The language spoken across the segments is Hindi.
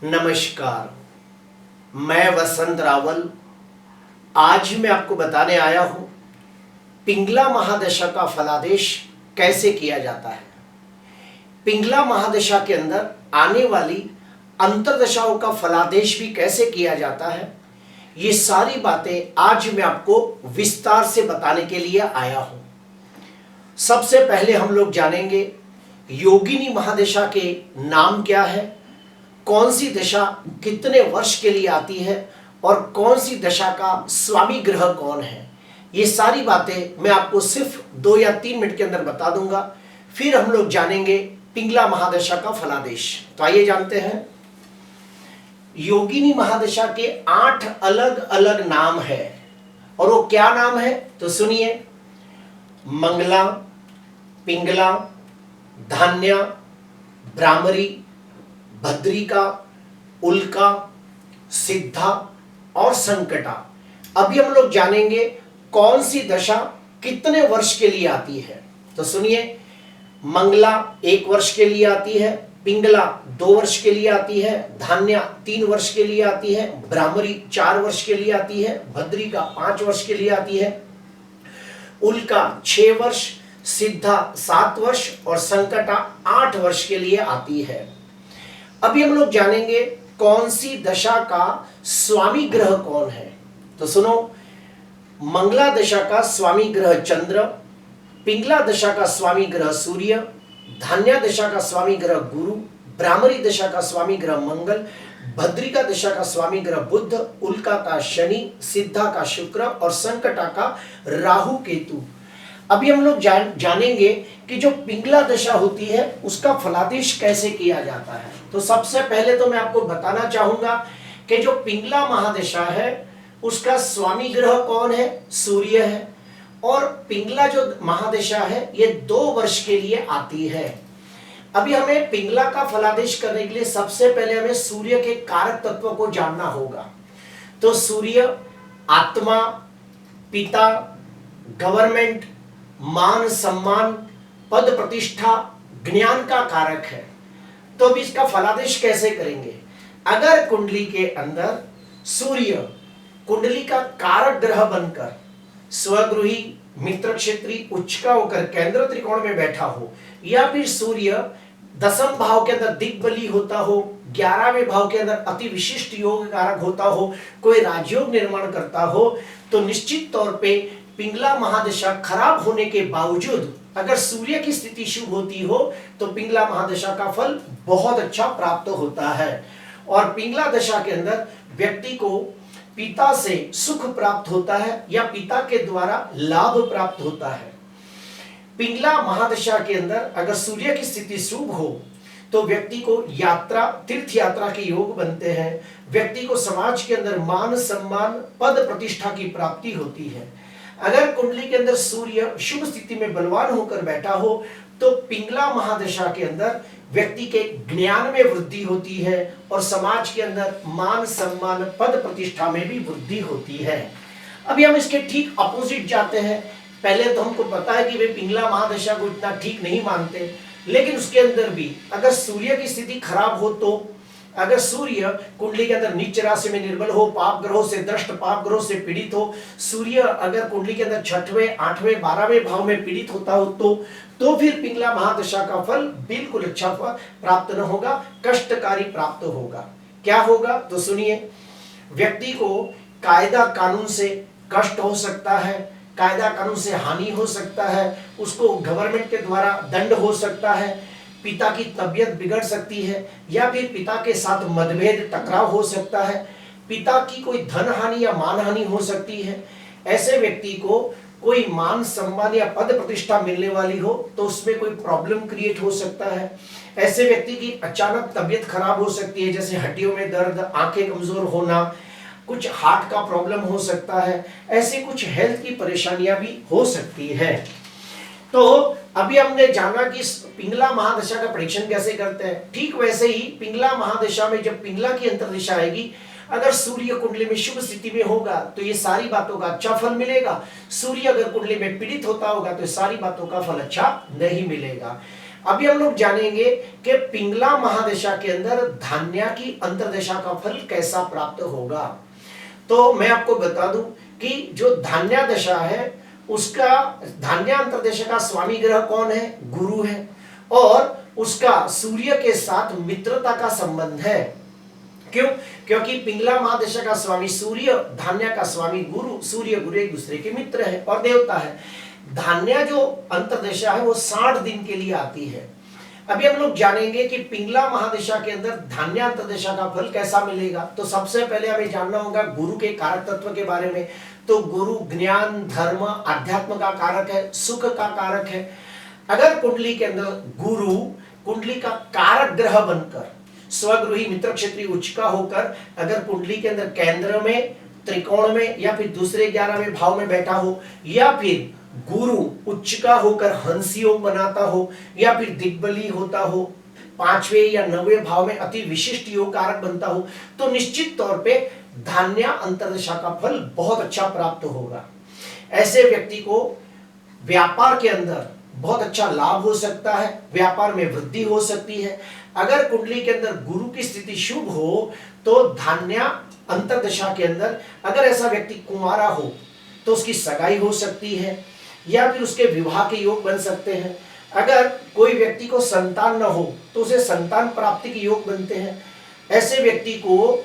नमस्कार। मैं वसंत रावल आज मैं आपको बताने आया हूं पिंगला महादशा का फलादेश कैसे किया जाता है। पिंगला महादशा के अंदर आने वाली अंतरदशाओं का फलादेश भी कैसे किया जाता है, ये सारी बातें आज मैं आपको विस्तार से बताने के लिए आया हूं। सबसे पहले हम लोग जानेंगे योगिनी महादशा के नाम क्या है, कौन सी दशा कितने वर्ष के लिए आती है और कौन सी दशा का स्वामी ग्रह कौन है। ये सारी बातें मैं आपको सिर्फ 2 या 3 मिनट के अंदर बता दूंगा। फिर हम लोग जानेंगे पिंगला महादशा का फलादेश। तो आइए जानते हैं। योगिनी महादशा के 8 अलग अलग नाम है और वो क्या नाम है तो सुनिए। मंगला, पिंगला, धान्या, भ्रामरी, भद्रिका, उल्का, सिद्धा और संकटा। अभी हम लोग जानेंगे कौन सी दशा कितने वर्ष के लिए आती है। तो सुनिए, मंगला 1 वर्ष के लिए आती है, पिंगला 2 वर्ष के लिए आती है, धान्या 3 वर्ष के लिए आती है, भ्रामरी 4 वर्ष के लिए आती है, भद्रिका 5 वर्ष के लिए आती है, उल्का 6 वर्ष, सिद्धा 7 वर्ष और संकटा 8 वर्ष के लिए आती है। अभी हम लोग जानेंगे कौन सी दशा का स्वामी ग्रह कौन है। तो सुनो, मंगला दशा का स्वामी ग्रह चंद्र, पिंगला दशा का स्वामी ग्रह सूर्य, धान्या दशा का स्वामी ग्रह गुरु, भ्रामरी दशा का स्वामी ग्रह मंगल, भद्रिका दशा का स्वामी ग्रह बुध, उल्का का शनि, सिद्धा का शुक्र और संकटा का राहु केतु। अभी हम लोग जानेंगे कि जो पिंगला दशा होती है उसका फलादेश कैसे किया जाता है। तो सबसे पहले तो मैं आपको बताना चाहूंगा कि जो पिंगला महादशा है उसका स्वामी ग्रह कौन है, सूर्य है। और पिंगला जो महादशा है ये 2 वर्ष के लिए आती है। अभी हमें पिंगला का फलादेश करने के लिए सबसे पहले हमें सूर्य के कारक तत्वों को जानना होगा। तो सूर्य आत्मा, पिता, गवर्नमेंट, मान सम्मान, पद प्रतिष्ठा, ज्ञान का कारक है। तो अब इसका फलादेश कैसे करेंगे। अगर कुंडली के अंदर सूर्य कुंडली का कारक ग्रह बनकर स्वगृही, मित्र क्षेत्री, उच्च का होकर केंद्र त्रिकोण में बैठा हो, या फिर सूर्य 10वें भाव के अंदर दिग्बली होता हो, 11वें भाव के अंदर अति विशिष्ट योग कारक होता हो, कोई राजयोग निर्माण करता हो, तो निश्चित तौर पे पिंगला महादशा खराब होने के बावजूद अगर सूर्य की स्थिति शुभ होती हो तो पिंगला महादशा का फल बहुत अच्छा प्राप्त होता है। और पिंगला दशा के अंदर व्यक्ति को पिता से सुख प्राप्त होता है या पिता के द्वारा लाभ प्राप्त होता है। पिंगला महादशा के अंदर अगर सूर्य की स्थिति शुभ हो तो व्यक्ति को यात्रा, तीर्थ यात्रा के योग बनते हैं। व्यक्ति को समाज के अंदर मान सम्मान, पद प्रतिष्ठा की प्राप्ति होती है। अगर कुंडली के अंदर सूर्य शुभ स्थिति में बलवान होकर बैठा हो तो पिंगला महादशा के अंदर व्यक्ति के ज्ञान में वृद्धि होती है और समाज के अंदर मान सम्मान, पद प्रतिष्ठा में भी वृद्धि होती है। अभी हम इसके ठीक अपोजिट जाते हैं। पहले तो हमको पता है कि वे पिंगला महादशा को इतना ठीक नहीं मानते, लेकिन उसके अंदर भी अगर सूर्य की स्थिति खराब हो तो अगर सूर्य कुंडली के अंदर नीच राशि में निर्बल हो, पाप ग्रहों से दृष्ट, पाप ग्रहों से पीड़ित हो, सूर्य अगर कुंडली के अंदर 6वें, 8वें, 12वें भाव में पीड़ित होता हो तो फिर पिंगला महादशा का फल बिल्कुल अच्छा प्राप्त न होगा, कष्टकारी प्राप्त होगा। क्या होगा तो सुनिए, व्यक्ति को कायदा कानून से कष्ट हो सकता है, कायदा कानून से हानि हो सकता है, उसको गवर्नमेंट के द्वारा दंड हो सकता है, पिता की तबीयत बिगड़ सकती है या फिर पिता के साथ मतभेद, टकराव हो सकता है, पिता की कोई धन हानि या मान हानि हो सकती है। ऐसे व्यक्ति को कोई मान सम्मान या पद प्रतिष्ठा मिलने वाली हो तो उसमें कोई प्रॉब्लम क्रिएट हो सकता है। ऐसे व्यक्ति की अचानक तबीयत खराब हो सकती है, जैसे हड्डियों में दर्द, आंखें कमजोर होना, कुछ हार्ट का प्रॉब्लम हो सकता है, ऐसे कुछ हेल्थ की परेशानियां भी हो सकती है। तो अभी हमने जाना कि पिंगला महादशा का परीक्षण कैसे करते हैं। ठीक वैसे ही पिंगला महादशा में जब पिंगला की अंतर्दशा आएगी, अगर सूर्य कुंडली में शुभ स्थिति में होगा तो ये सारी बातों का अच्छा फल मिलेगा। सूर्य अगर कुंडली में पीड़ित होता होगा तो सारी बातों का फल अच्छा नहीं मिलेगा। अभी हम लोग जानेंगे कि पिंगला महादशा के अंदर धान्या की अंतर्दशा का फल कैसा प्राप्त होगा। तो मैं आपको बता दूं कि जो धान्या दशा है उसका धान्या अंतर्दशा का स्वामी ग्रह कौन है? गुरु है, और उसका सूर्य के साथ मित्रता का संबंध है। क्यों? क्योंकि पिंगला महादशा का स्वामी सूर्य, धान्या का स्वामी गुरु, सूर्य गुरु एक दूसरे के मित्र है और देवता है। धान्या जो अंतर्दशा है वो 60 दिन के लिए आती है। अभी हम लोग जानेंगे कि पिंगला महादशा के अंदर धान्या अंतर्दशा का फल कैसा मिलेगा। तो सबसे पहले हमें जानना होगा गुरु के कारक तत्व के बारे में। तो गुरु ज्ञान, धर्म, आध्यात्म का कारक है, सुख का कारक है। अगर कुंडली के अंदर गुरु कुंडली का कारक ग्रह बनकर स्वगृही मित्र क्षेत्रीय उच्च का होकर अगर कुंडली के अंदर केंद्र में, त्रिकोण में या फिर दूसरे 11वें भाव में बैठा हो, या फिर गुरु उच्च का होकर हंस योग बनाता हो, या फिर दिग्बली होता हो, 5वें या 9वें भाव में अति विशिष्ट योग कारक बनता हो, तो निश्चित तौर पे धान्या अंतर्दशा का फल बहुत अच्छा प्राप्त होगा। ऐसे व्यक्ति को व्यापार के अंदर बहुत अच्छा लाभ हो सकता है, व्यापार में वृद्धि हो सकती है। अगर कुंडली के अंदर गुरु की स्थिति शुभ हो तो धान्या अंतर्दशा के अंदर अगर ऐसा व्यक्ति कुंवारा हो तो उसकी सगाई हो सकती है, या फिर उसके विवाह के योग बन सकते हैं। अगर कोई व्यक्ति को संतान न हो तो उसे संतान प्राप्ति के योग बनते हैं। ऐसे व्यक्ति को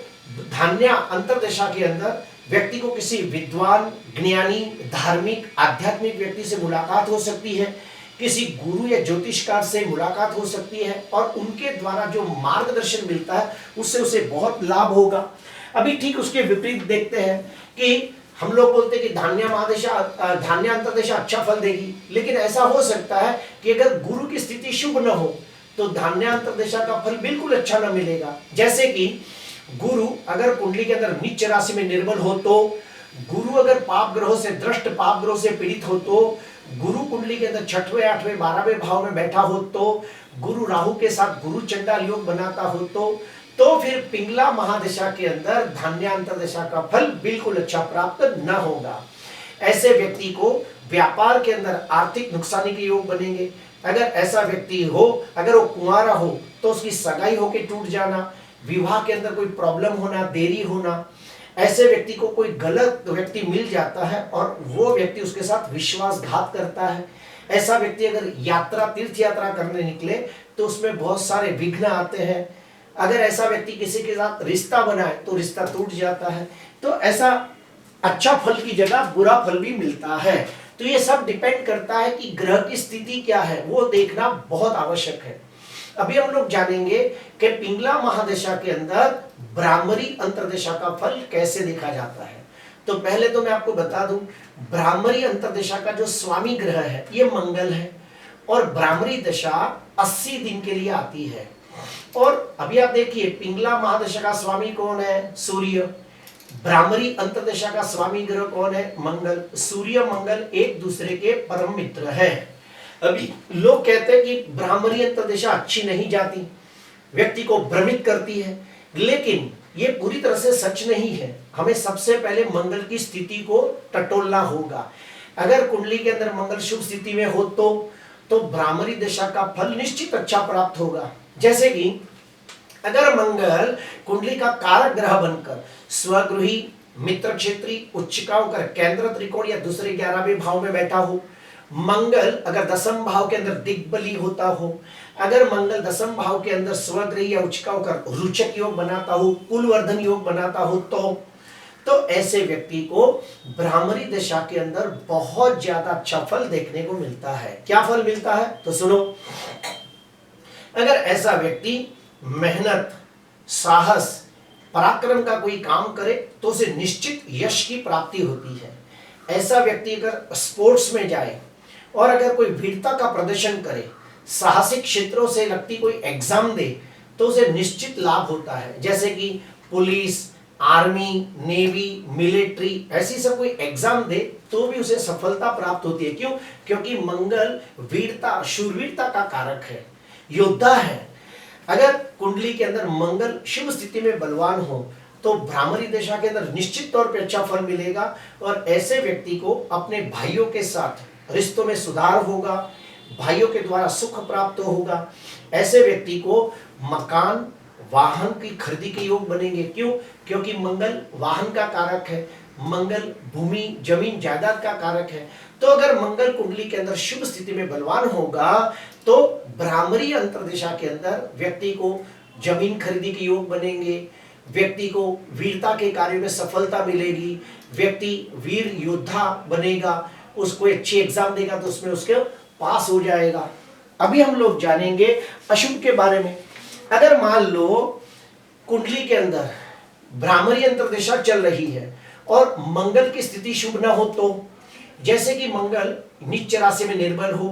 धान्या अंतर्दशा के अंदर व्यक्ति को किसी विद्वान, ज्ञानी, धार्मिक, आध्यात्मिक व्यक्ति से मुलाकात हो सकती है, किसी गुरु या ज्योतिषकार से मुलाकात हो सकती है, और उनके द्वारा जो मार्गदर्शन मिलता है उससे उसे बहुत लाभ होगा। अभी ठीक उसके विपरीत देखते हैं कि हम लोग बोलते हैं कि धान्या अंतर्दशा अच्छा फल देगी, लेकिन ऐसा हो सकता है कि अगर गुरु की स्थिति शुभ न हो तो धान्या अंतर्दशा का फल बिल्कुल अच्छा न मिलेगा। जैसे कि गुरु अगर कुंडली के अंदर नीच राशि में निर्बल हो, तो गुरु अगर पाप ग्रहों से दृष्ट पाप ग्रहों से पीड़ित हो, तो गुरु कुंडली के अंदर 6वें, 8वें, 12वें भाव में बैठा हो, तो गुरु राहु के साथ गुरु चंडाल योग बनाता हो, तो फिर पिंगला महादशा के अंदर धान्या अंतर्दशा का फल बिल्कुल अच्छा प्राप्त न होगा। ऐसे व्यक्ति को व्यापार के अंदर आर्थिक नुकसानी के योग बनेंगे। अगर ऐसा व्यक्ति हो, अगर वो कुंवारा हो तो उसकी सगाई होके टूट जाना, विवाह के अंदर कोई प्रॉब्लम होना, देरी होना, ऐसे व्यक्ति को कोई गलत व्यक्ति मिल जाता है और वो व्यक्ति उसके साथ विश्वासघात करता है। ऐसा व्यक्ति अगर यात्रा, तीर्थ यात्रा करने निकले तो उसमें बहुत सारे विघ्न आते हैं। अगर ऐसा व्यक्ति किसी के साथ रिश्ता बनाए तो रिश्ता टूट जाता है। तो ऐसा अच्छा फल की जगह बुरा फल भी मिलता है। तो ये सब डिपेंड करता है कि ग्रह की स्थिति क्या है, वो देखना बहुत आवश्यक है। अभी हम लोग जानेंगे कि पिंगला महादशा के अंदर ब्राह्मरी अंतर्दशा का फल कैसे देखा जाता है। तो पहले तो मैं आपको बता दूं, ब्राह्मरी अंतर्दशा का जो स्वामी ग्रह है ये मंगल है, और ब्राह्मरी दशा 80 दिन के लिए आती है। और अभी आप देखिए पिंगला महादशा का स्वामी कौन है? सूर्य। ब्राह्मरी अंतर्दशा का स्वामी ग्रह कौन है? मंगल। सूर्य मंगल एक दूसरे के परम मित्र है। अभी लोग कहते हैं कि ब्राह्मरी अंतर्दशा अच्छी नहीं जाती, व्यक्ति को भ्रमित करती है, लेकिन ये पूरी तरह से सच नहीं है। हमें सबसे पहले मंगल की स्थिति को टटोलना होगा। अगर कुंडली के अंदर मंगल शुभ स्थिति में हो तो ब्राह्मरी दशा का फल निश्चित अच्छा प्राप्त होगा। जैसे कि अगर मंगल कुंडली का कारक ग्रह बनकर स्वगृही मित्र क्षेत्री उच्च का होकर केंद्र, त्रिकोण या दूसरे 11वें भाव में बैठा हो, मंगल अगर 10वें भाव के अंदर दिग्बली होता हो, अगर मंगल 10वें भाव के अंदर स्वगृही या उच्च का होकर रुचक योग बनाता हो, कुलवर्धन योग बनाता हो, तो ऐसे व्यक्ति को ब्राह्मरी दशा के अंदर बहुत ज्यादा अच्छा फल देखने को मिलता है। क्या फल मिलता है? तो सुनो, अगर ऐसा व्यक्ति मेहनत, साहस, पराक्रम का कोई काम करे तो उसे निश्चित यश की प्राप्ति होती है। ऐसा व्यक्ति अगर स्पोर्ट्स में जाए और अगर कोई वीरता का प्रदर्शन करे, साहसिक क्षेत्रों से लगती कोई एग्जाम दे, तो उसे निश्चित लाभ होता है। जैसे कि पुलिस, आर्मी, नेवी, मिलिट्री, ऐसी सब कोई एग्जाम दे तो भी उसे सफलता प्राप्त होती है। क्यों? क्योंकि मंगल वीरता, शूरवीरता का कारक है, योद्धा है। अगर कुंडली के अंदर मंगल शुभ स्थिति में बलवान हो तो ब्राह्मरी दशा के अंदर निश्चित तौर पे अच्छा फल मिलेगा, और ऐसे व्यक्ति को अपने भाइयों के साथ रिश्तों में सुधार होगा, भाइयों के द्वारा सुख प्राप्त होगा। ऐसे व्यक्ति को मकान वाहन की खरीदी के योग बनेंगे। क्यों? क्योंकि मंगल वाहन का कारक है, मंगल भूमि जमीन जायदाद का कारक है। तो अगर मंगल कुंडली के अंदर शुभ स्थिति में बलवान होगा तो भ्रामरी अंतर्दिशा के अंदर व्यक्ति को जमीन खरीदी के योग बनेंगे, व्यक्ति को वीरता के कार्य में सफलता मिलेगी, व्यक्ति वीर योद्धा बनेगा, उसको अच्छी एग्जाम देगा तो उसमें उसके पास हो जाएगा। अभी हम लोग जानेंगे अशुभ के बारे में। अगर मान लो कुंडली के अंदर भ्रामरी अंतर्दिशा चल रही है और मंगल की स्थिति शुभ ना हो, तो जैसे कि मंगल नीच राशि में निर्बल हो,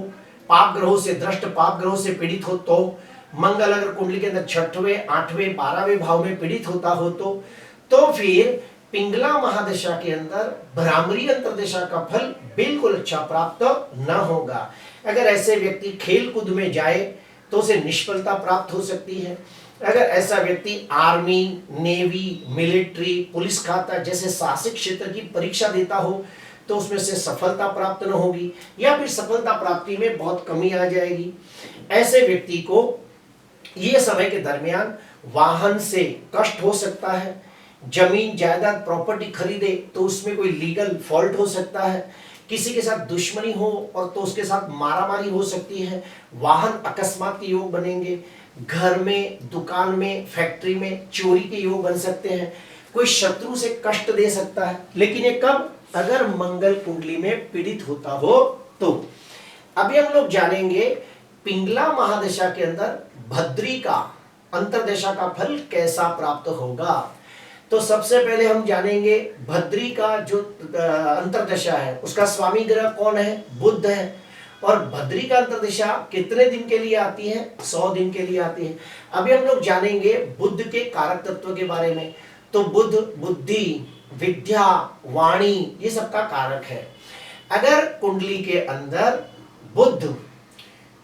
पाप ग्रहों से दृष्ट पाप ग्रहों से पीड़ित हो, तो मंगल अगर कुंडली के अंदर 6वें 8वें 12वें भाव में पीड़ित होता हो तो फिर पिंगला महादशा के अंदर भ्रामरी अंतर्दशा का फल बिल्कुल अच्छा प्राप्त न होगा। अगर ऐसे व्यक्ति खेल कूद में जाए तो उसे निष्फलता प्राप्त हो सकती है। अगर ऐसा व्यक्ति आर्मी, नेवी, मिलिट्री, पुलिस खाता जैसे साहसिक क्षेत्र की परीक्षा देता हो तो उसमें से सफलता प्राप्त न होगी या फिर सफलता प्राप्ति में बहुत कमी आ जाएगी। ऐसे व्यक्ति को ये समय के दरमियान वाहन से कष्ट हो सकता है, जमीन जायदाद प्रॉपर्टी खरीदे तो उसमें कोई लीगल फॉल्ट हो सकता है, किसी के साथ दुश्मनी हो और तो उसके साथ मारामारी हो सकती है, वाहन अकस्मात के योग बनेंगे, घर में, दुकान में, फैक्ट्री में चोरी के योग बन सकते हैं, कोई शत्रु से कष्ट दे सकता है। लेकिन ये कब? अगर मंगल कुंडली में पीड़ित होता हो तो। अभी हम लोग जानेंगे पिंगला महादशा के अंदर भद्री का अंतर्दशा का फल कैसा प्राप्त होगा। तो सबसे पहले हम जानेंगे भद्री का जो अंतर्दशा है उसका स्वामी ग्रह कौन है? बुध है। और भद्री का अंतर्दशा कितने दिन के लिए आती है? 100 दिन के लिए आती है। अभी हम लोग जानेंगे बुध के कारक तत्व के बारे में। तो बुध बुद्धि, विद्या, वाणी ये सब का कारक है। अगर कुंडली के अंदर बुध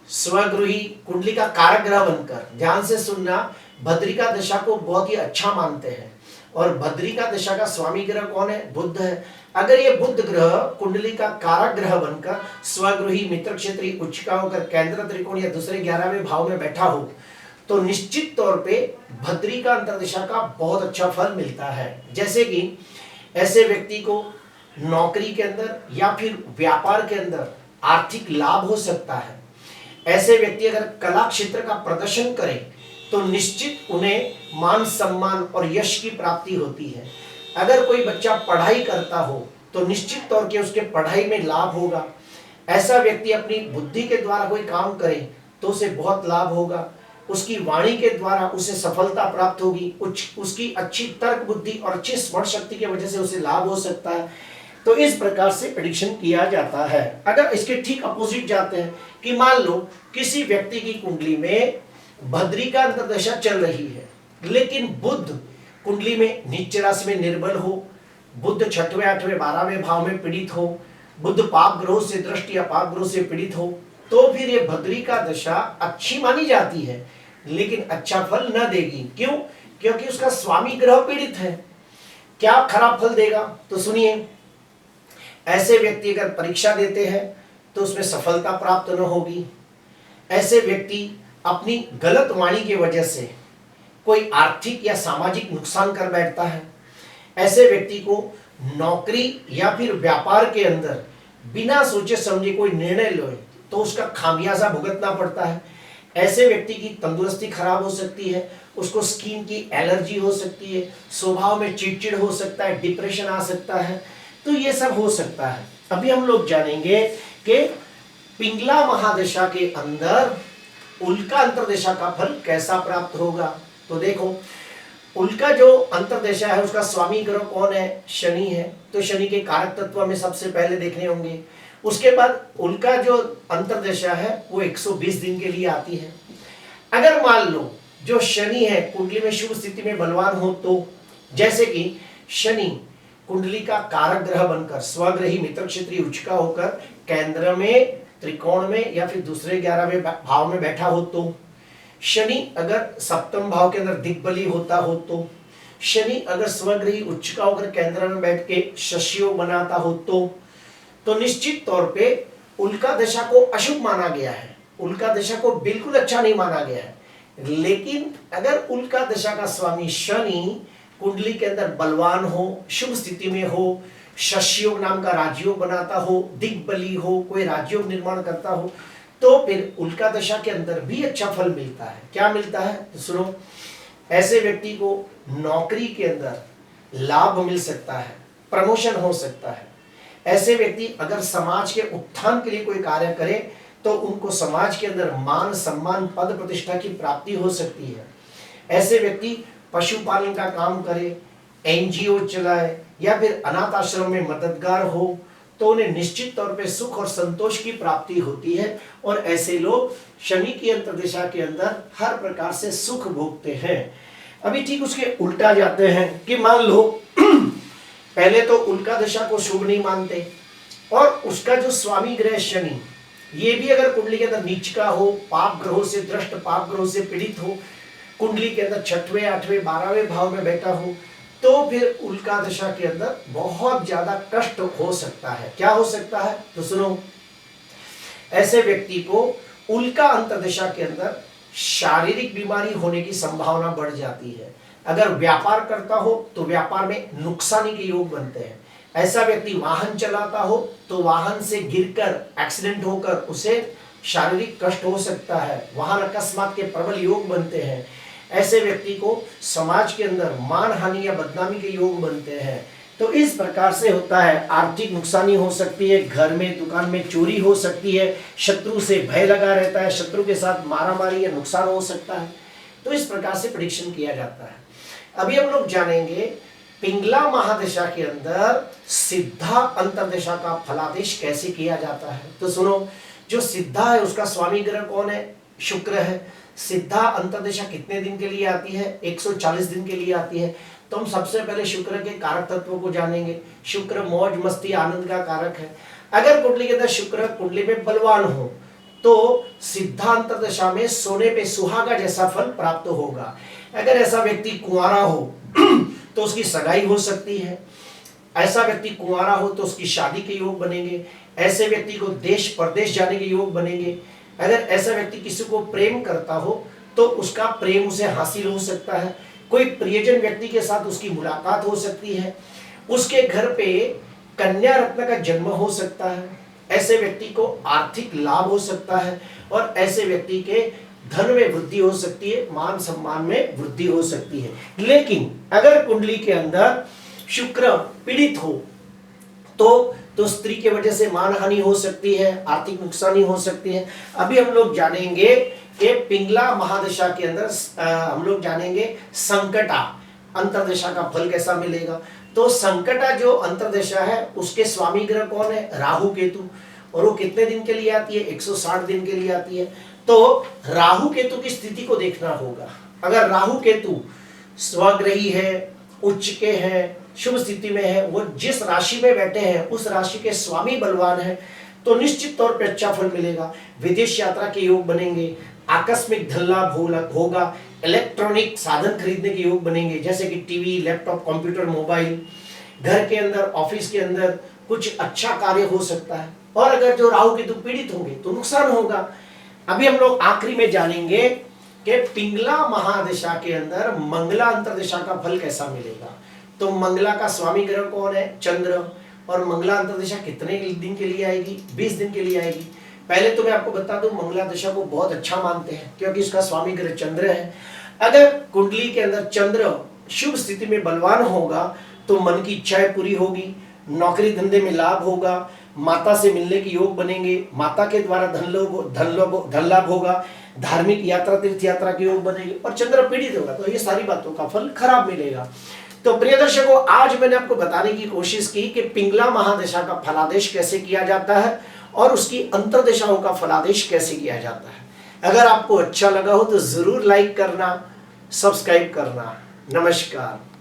स्वगृही कुंडली का कारक ग्रह बनकर, ध्यान से सुनना, भद्रिका दशा को बहुत ही अच्छा मानते हैं और भद्रिका दशा का स्वामी ग्रह कौन है? बुध है। अगर ये बुध ग्रह कुंडली का कारक ग्रह बनकर स्वगृही, मित्र क्षेत्रीय, उच्चका होकर केंद्र त्रिकोण या दूसरे 11वें भाव में बैठा हो तो निश्चित तौर पे भद्रिका अंतर्दशा का बहुत अच्छा फल मिलता है। जैसे कि ऐसे व्यक्ति को नौकरी के अंदर या फिर व्यापार के अंदर आर्थिक लाभ हो सकता है। ऐसे व्यक्ति अगर कला क्षेत्र का प्रदर्शन करें तो निश्चित उन्हें मान सम्मान और यश की प्राप्ति होती है। अगर कोई बच्चा पढ़ाई करता हो तो निश्चित तौर के उसके पढ़ाई में लाभ होगा। ऐसा व्यक्ति अपनी बुद्धि के द्वारा कोई काम करे तो उसे बहुत लाभ होगा। उसकी वाणी के द्वारा उसे सफलता प्राप्त होगी। उसकी अच्छी तर्क बुद्धि और अच्छी स्मरण शक्ति की वजह से उसे लाभ हो सकता है। तो इस प्रकार से प्रेडिक्शन किया जाता है। अगर इसके ठीक अपोजिट जाते हैं कि मान लो किसी व्यक्ति की कुंडली में भद्री का अंतर्दशा चल रही है लेकिन बुध कुंडली में नीच राशि में निर्बल हो, बुध 6वें 8वें 12वें भाव में पीड़ित हो, बुध पाप ग्रहों से दृष्टि या पाप ग्रहों से पीड़ित हो तो फिर ये भद्री का दशा अच्छी मानी जाती है लेकिन अच्छा फल न देगी। क्यों? क्योंकि उसका स्वामी ग्रह पीड़ित है। क्या खराब फल देगा? तो सुनिए, ऐसे व्यक्ति अगर परीक्षा देते हैं तो उसमें सफलता प्राप्त न होगी। ऐसे व्यक्ति अपनी गलत वाणी की वजह से कोई आर्थिक या सामाजिक नुकसान कर बैठता है। ऐसे व्यक्ति को नौकरी या फिर व्यापार के अंदर बिना सोचे समझे कोई निर्णय ले तो उसका खामियाजा भुगतना पड़ता है। ऐसे व्यक्ति की तंदुरुस्ती खराब हो सकती है, उसको स्किन की एलर्जी हो सकती है, स्वभाव में चिड़चिड़ हो सकता है, डिप्रेशन आ सकता है, तो ये सब हो सकता है। अभी हम लोग जानेंगे कि पिंगला महादशा के अंदर उल्का अंतर्दशा का फल कैसा प्राप्त होगा। तो देखो, उल्का जो अंतर्दशा है उसका स्वामी ग्रह कौन है? शनि है। तो शनि के कारक तत्व हमें सबसे पहले देखने होंगे। उसके बाद उल्का जो अंतर्दशा है वो 120 दिन के लिए आती है। अगर मान लो जो शनि है कुंडली में शुभ स्थिति में बलवान हो तो, जैसे कि शनि कुंडली का कारक ग्रह बनकर स्वग्रही, मित्र क्षेत्रीय, उच्चका होकर केंद्र में, त्रिकोण में या फिर दूसरे 11वें भाव में बैठा हो तो, शनि अगर सप्तम भाव के अंदर दिग्बली होता हो तो, शनि अगर स्वग्रही उच्चका होकर केंद्र में बैठ के शशियोग बनाता हो तो निश्चित तौर पे उल्का दशा को अशुभ माना गया है, उल्का दशा को बिल्कुल अच्छा नहीं माना गया है। लेकिन अगर उल्का दशा का स्वामी शनि कुंडली के अंदर बलवान हो, शुभ स्थिति में हो, शशयोग नाम का राजयोग बनाता हो, दिग्बली हो, कोई राजयोग निर्माण करता हो, तो फिर उल्का दशा के अंदर भी अच्छा फल मिलता है। क्या मिलता है तो सुनो, ऐसे व्यक्ति को नौकरी के अंदर लाभ मिल सकता है, प्रमोशन हो सकता है। ऐसे व्यक्ति अगर समाज के उत्थान के लिए कोई कार्य करे तो उनको समाज के अंदर मान सम्मान पद प्रतिष्ठा की प्राप्ति हो सकती है। ऐसे व्यक्ति पशुपालन का काम करे, एनजीओ चलाए या फिर अनाथ आश्रम में मददगार हो तो उन्हें निश्चित तौर पे सुख और संतोष की प्राप्ति होती है। और ऐसे लोग शनि की अंतर्दशा के अंदर हर प्रकार से सुख भोगते हैं। अभी ठीक उसके उल्टा जाते हैं कि मान लो पहले तो उल्का दशा को शुभ नहीं मानते और उसका जो स्वामी ग्रह शनि ये भी अगर कुंडली के अंदर नीच का हो, पाप ग्रहों से दृष्ट, पाप ग्रहों से पीड़ित हो, कुंडली के अंदर 6वें 8वें 12वें भाव में बैठा हो, तो फिर उल्का दशा के अंदर बहुत ज्यादा कष्ट हो सकता है। क्या हो सकता है तो सुनो, ऐसे व्यक्ति को उल्का अंतर्दशा के अंदर शारीरिक बीमारी होने की संभावना बढ़ जाती है। अगर व्यापार करता हो तो व्यापार में नुकसानी के योग बनते हैं। ऐसा व्यक्ति वाहन चलाता हो तो वाहन से गिरकर एक्सीडेंट होकर उसे शारीरिक कष्ट हो सकता है, वाहन अकस्मात के प्रबल योग बनते हैं। ऐसे व्यक्ति को समाज के अंदर मान हानि या बदनामी के योग बनते हैं। तो इस प्रकार से होता है, आर्थिक नुकसानी हो सकती है, घर में दुकान में चोरी हो सकती है, शत्रु से भय लगा रहता है, शत्रु के साथ मारामारी या नुकसान हो सकता है। तो इस प्रकार से प्रेडिक्शन किया जाता है। अभी हम लोग जानेंगे पिंगला महादशा के अंदर सिद्धा अंतर्दशा का फलादेश कैसे किया जाता है। तो सुनो, जो सिद्धा है उसका स्वामी ग्रह कौन है? शुक्र है। सिद्धा अंतर्दशा कितने दिन के लिए आती है? 140 दिन के लिए आती है। तो हम सबसे पहले शुक्र के कारक तत्वों को जानेंगे। शुक्र मौज मस्ती आनंद का कारक है। अगर कुंडली के अंदर शुक्र कुंडली में बलवान हो तो सिद्धा अंतर्दशा में सोने पे सुहागा जैसा फल प्राप्त होगा। अगर ऐसा व्यक्ति कुंवारा हो तो उसकी सगाई हो सकती है। ऐसा व्यक्ति कुंवारा हो तो उसकी शादी के योग बनेंगे। ऐसे व्यक्ति को देश परदेश जाने के योग बनेंगे। अगर ऐसा व्यक्ति किसी को प्रेम करता हो तो उसका प्रेम उसे हासिल हो सकता है। कोई प्रियजन व्यक्ति के साथ उसकी मुलाकात हो सकती है। उसके घर पे कन्या रत्न का जन्म हो सकता है। ऐसे व्यक्ति को आर्थिक लाभ हो सकता है और ऐसे व्यक्ति के धन में वृद्धि हो सकती है, मान सम्मान में वृद्धि हो सकती है। लेकिन अगर कुंडली के अंदर शुक्र पीड़ित हो तो स्त्री के वजह से मानहानि हो सकती है, आर्थिक नुकसानी हो सकती है। अभी हम लोग जानेंगे कि पिंगला महादशा के अंदर हम लोग जानेंगे संकटा अंतर्दशा का फल कैसा मिलेगा। तो संकटा जो अंतर्दशा है उसके स्वामी ग्रह कौन है? राहु केतु। और वो कितने दिन के लिए आती है? 160 दिन के लिए आती है। तो राहु केतु की स्थिति को देखना होगा। अगर राहु केतु स्वग्रही है, उच्च के है, शुभ स्थिति में है, वो जिस राशि में बैठे हैं उस राशि के स्वामी बलवान है तो निश्चित तौर पे अच्छा फल मिलेगा। विदेश यात्रा के योग बनेंगे, आकस्मिक धन लाभ होगा, इलेक्ट्रॉनिक साधन खरीदने के योग बनेंगे जैसे कि टीवी, लैपटॉप, कंप्यूटर, मोबाइल। घर के अंदर, ऑफिस के अंदर कुछ अच्छा कार्य हो सकता है। और अगर जो राहु केतु पीड़ित होंगे तो नुकसान होगा। अभी हम लोग आखिरी में जानेंगे कि पिंगला महादशा के अंदर मंगला अंतर्दशा का फल कैसा मिलेगा। तो मंगला का स्वामी ग्रह कौन है? चंद्र। और मंगला अंतर्दशा कितने दिन के लिए आएगी? 20 दिन के लिए आएगी। पहले तो मैं आपको बता दूं, मंगला दशा को बहुत अच्छा मानते हैं क्योंकि इसका स्वामी ग्रह चंद्र है। अगर कुंडली के अंदर चंद्र शुभ स्थिति में बलवान होगा तो मन की इच्छाएं पूरी होगी, नौकरी धंधे में लाभ होगा, माता से मिलने के योग बनेंगे, माता के द्वारा धन लाभ होगा, धार्मिक यात्रा, तीर्थ यात्रा के योग बनेंगे। और चंद्र पीड़ित होगा तो ये सारी बातों का फल खराब मिलेगा। तो प्रिय दर्शकों, आज मैंने आपको बताने की कोशिश की कि पिंगला महादशा का फलादेश कैसे किया जाता है और उसकी अंतर्दशाओं का फलादेश कैसे किया जाता है। अगर आपको अच्छा लगा हो तो जरूर लाइक करना, सब्सक्राइब करना। नमस्कार।